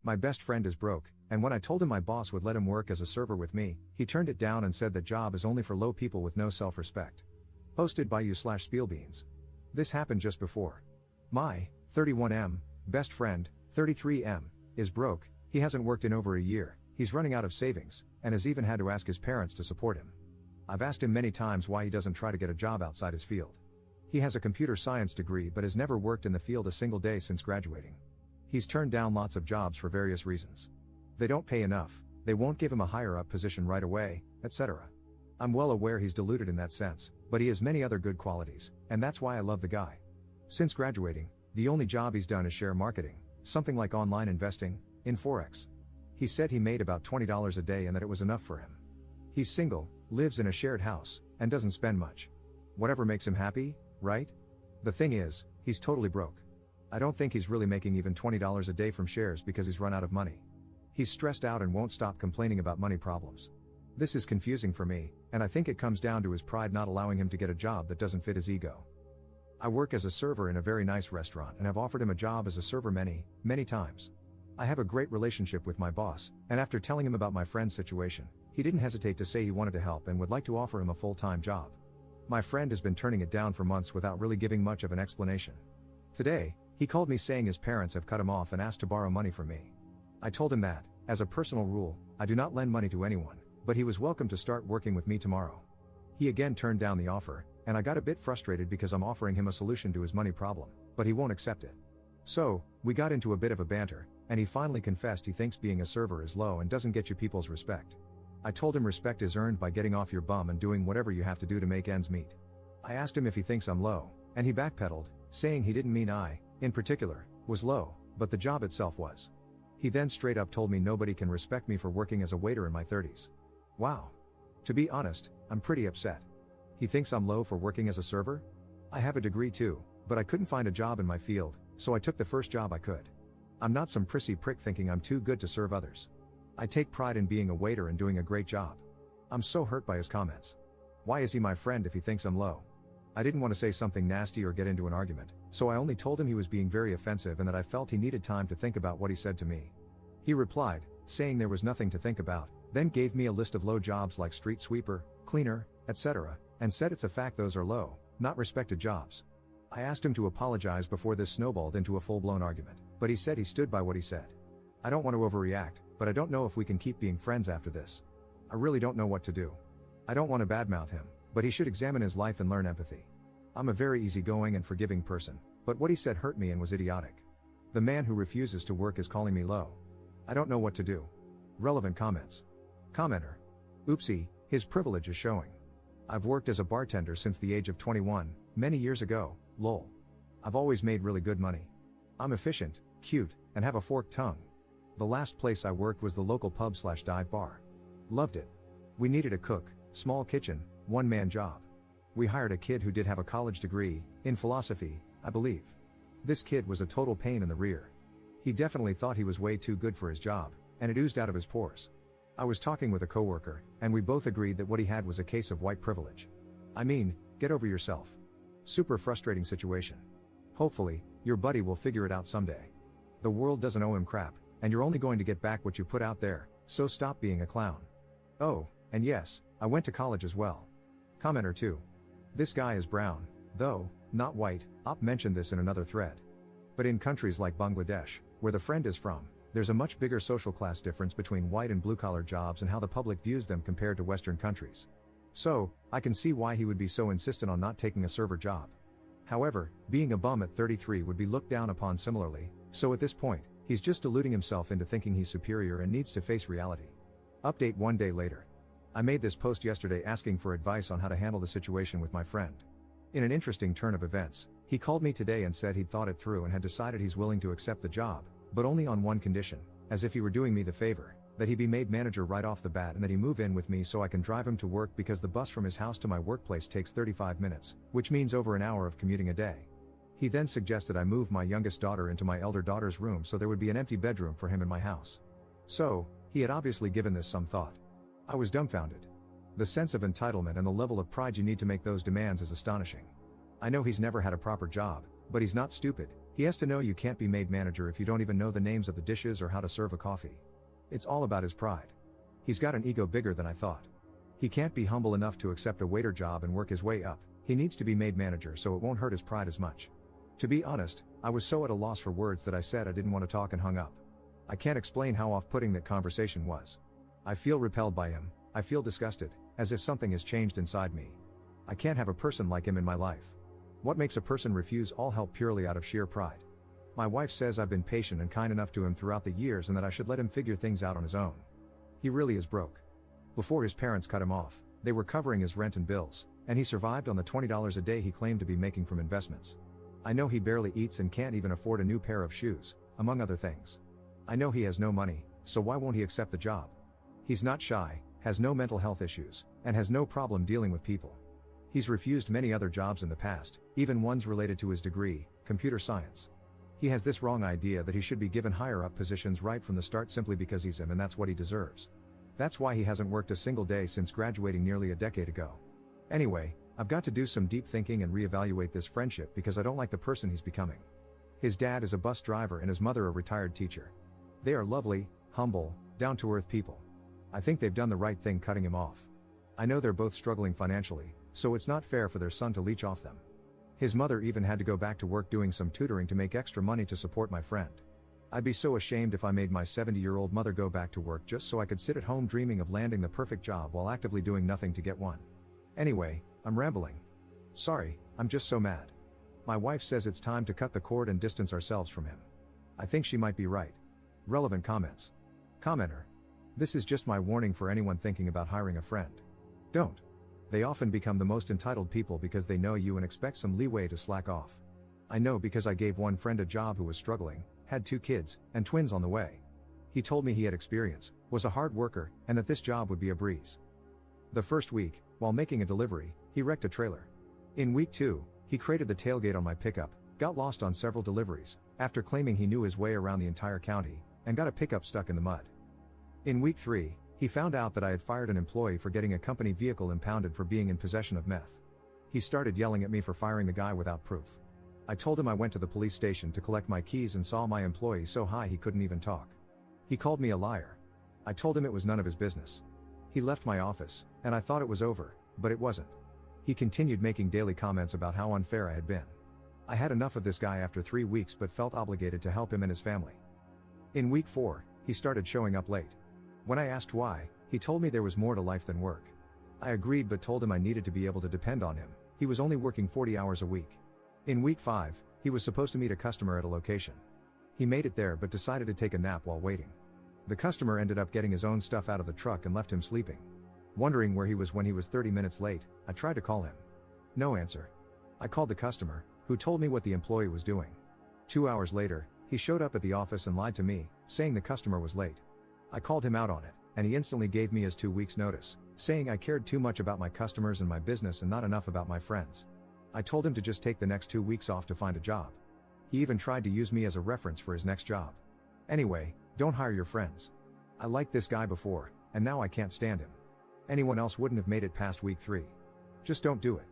My best friend is broke, and when I told him my boss would let him work as a server with me, he turned it down and said that job is only for low people with no self-respect. Posted by you/Spielbeans. This happened just before. My 31M best friend, 33M, is broke. He hasn't worked in over a year, he's running out of savings, and has even had to ask his parents to support him. I've asked him many times why he doesn't try to get a job outside his field. He has a computer science degree but has never worked in the field a single day since graduating. He's turned down lots of jobs for various reasons. They don't pay enough, they won't give him a higher up position right away, etc. I'm well aware he's deluded in that sense, but he has many other good qualities, and that's why I love the guy. Since graduating, the only job he's done is share marketing, something like online investing, in Forex. He said he made about $20 a day and that it was enough for him. He's single, lives in a shared house, and doesn't spend much. Whatever makes him happy, right? The thing is, he's totally broke. I don't think he's really making even $20 a day from shares because he's run out of money. He's stressed out and won't stop complaining about money problems. This is confusing for me, and I think it comes down to his pride not allowing him to get a job that doesn't fit his ego. I work as a server in a very nice restaurant and have offered him a job as a server many, many times. I have a great relationship with my boss, and after telling him about my friend's situation, he didn't hesitate to say he wanted to help and would like to offer him a full-time job. My friend has been turning it down for months without really giving much of an explanation. Today, he called me saying his parents have cut him off and asked to borrow money from me. I told him that, as a personal rule, I do not lend money to anyone, but he was welcome to start working with me tomorrow. He again turned down the offer, and I got a bit frustrated because I'm offering him a solution to his money problem, but he won't accept it. So, we got into a bit of a banter, and he finally confessed he thinks being a server is low and doesn't get you people's respect. I told him respect is earned by getting off your bum and doing whatever you have to do to make ends meet. I asked him if he thinks I'm low, and he backpedaled, saying he didn't mean I, in particular, was low, but the job itself was. He then straight up told me nobody can respect me for working as a waiter in my 30s. Wow. To be honest, I'm pretty upset. He thinks I'm low for working as a server? I have a degree too, but I couldn't find a job in my field, so I took the first job I could. I'm not some prissy prick thinking I'm too good to serve others. I take pride in being a waiter and doing a great job. I'm so hurt by his comments. Why is he my friend if he thinks I'm low? I didn't want to say something nasty or get into an argument, so I only told him he was being very offensive and that I felt he needed time to think about what he said to me. He replied, saying there was nothing to think about, then gave me a list of low jobs like street sweeper, cleaner, etc., and said it's a fact those are low, not respected jobs. I asked him to apologize before this snowballed into a full-blown argument, but he said he stood by what he said. I don't want to overreact, but I don't know if we can keep being friends after this. I really don't know what to do. I don't want to badmouth him, but he should examine his life and learn empathy. I'm a very easygoing and forgiving person, but what he said hurt me and was idiotic. The man who refuses to work is calling me low. I don't know what to do. Relevant comments. Commenter. Oopsie, his privilege is showing. I've worked as a bartender since the age of 21, many years ago, lol. I've always made really good money. I'm efficient, cute, and have a forked tongue. The last place I worked was the local pub/dive bar. Loved it. We needed a cook, small kitchen, one-man job. We hired a kid who did have a college degree, in philosophy, I believe. This kid was a total pain in the rear. He definitely thought he was way too good for his job, and it oozed out of his pores. I was talking with a coworker, and we both agreed that what he had was a case of white privilege. I mean, get over yourself. Super frustrating situation. Hopefully, your buddy will figure it out someday. The world doesn't owe him crap, and you're only going to get back what you put out there, so stop being a clown. Oh, and yes, I went to college as well. Commenter 2. This guy is brown, though, not white. Op mentioned this in another thread. But in countries like Bangladesh, where the friend is from, there's a much bigger social class difference between white and blue-collar jobs and how the public views them compared to Western countries. So, I can see why he would be so insistent on not taking a server job. However, being a bum at 33 would be looked down upon similarly, so at this point, he's just deluding himself into thinking he's superior and needs to face reality. Update 1 day later. I made this post yesterday asking for advice on how to handle the situation with my friend. In an interesting turn of events, he called me today and said he'd thought it through and had decided he's willing to accept the job, but only on one condition, as if he were doing me the favor, that he be made manager right off the bat and that he move in with me so I can drive him to work because the bus from his house to my workplace takes 35 minutes, which means over an hour of commuting a day. He then suggested I move my youngest daughter into my elder daughter's room so there would be an empty bedroom for him in my house. So, he had obviously given this some thought. I was dumbfounded. The sense of entitlement and the level of pride you need to make those demands is astonishing. I know he's never had a proper job, but he's not stupid, He has to know you can't be made manager if you don't even know the names of the dishes or how to serve a coffee. It's all about his pride. He's got an ego bigger than I thought. He can't be humble enough to accept a waiter job and work his way up. He needs to be made manager so it won't hurt his pride as much. To be honest, I was so at a loss for words that I said I didn't want to talk and hung up. I can't explain how off-putting that conversation was. I feel repelled by him, I feel disgusted, as if something has changed inside me. I can't have a person like him in my life. What makes a person refuse all help purely out of sheer pride? My wife says I've been patient and kind enough to him throughout the years and that I should let him figure things out on his own. He really is broke. Before his parents cut him off, they were covering his rent and bills, and he survived on the $20 a day he claimed to be making from investments. I know he barely eats and can't even afford a new pair of shoes, among other things. I know he has no money, so why won't he accept the job? He's not shy, has no mental health issues, and has no problem dealing with people. He's refused many other jobs in the past, even ones related to his degree, computer science. He has this wrong idea that he should be given higher up positions right from the start simply because he's him and that's what he deserves. That's why he hasn't worked a single day since graduating nearly a decade ago. Anyway, I've got to do some deep thinking and reevaluate this friendship because I don't like the person he's becoming. His dad is a bus driver and his mother a retired teacher. They are lovely, humble, down-to-earth people. I think they've done the right thing cutting him off. I know they're both struggling financially, so it's not fair for their son to leech off them. His mother even had to go back to work doing some tutoring to make extra money to support my friend. I'd be so ashamed if I made my 70-year-old mother go back to work just so I could sit at home dreaming of landing the perfect job while actively doing nothing to get one. Anyway, I'm rambling. Sorry, I'm just so mad. My wife says it's time to cut the cord and distance ourselves from him. I think she might be right. Relevant comments. Commenter. This is just my warning for anyone thinking about hiring a friend. Don't. They often become the most entitled people because they know you and expect some leeway to slack off. I know because I gave one friend a job who was struggling, had 2 kids, and twins on the way. He told me he had experience, was a hard worker, and that this job would be a breeze. The first week, while making a delivery, he wrecked a trailer. In week 2, he crated the tailgate on my pickup, got lost on several deliveries, after claiming he knew his way around the entire county, and got a pickup stuck in the mud. In week 3, he found out that I had fired an employee for getting a company vehicle impounded for being in possession of meth. He started yelling at me for firing the guy without proof. I told him I went to the police station to collect my keys and saw my employee so high he couldn't even talk. He called me a liar. I told him it was none of his business. He left my office, and I thought it was over, but it wasn't. He continued making daily comments about how unfair I had been. I had enough of this guy after 3 weeks but felt obligated to help him and his family. In week 4, he started showing up late. When I asked why, he told me there was more to life than work. I agreed but told him I needed to be able to depend on him. He was only working 40 hours a week. In week 5, he was supposed to meet a customer at a location. He made it there but decided to take a nap while waiting. The customer ended up getting his own stuff out of the truck and left him sleeping. Wondering where he was when he was 30 minutes late, I tried to call him. No answer. I called the customer, who told me what the employee was doing. 2 hours later, he showed up at the office and lied to me, saying the customer was late. I called him out on it, and he instantly gave me his 2 weeks notice, saying I cared too much about my customers and my business and not enough about my friends. I told him to just take the next 2 weeks off to find a job. He even tried to use me as a reference for his next job. Anyway, don't hire your friends. I liked this guy before, and now I can't stand him. Anyone else wouldn't have made it past week 3. Just don't do it.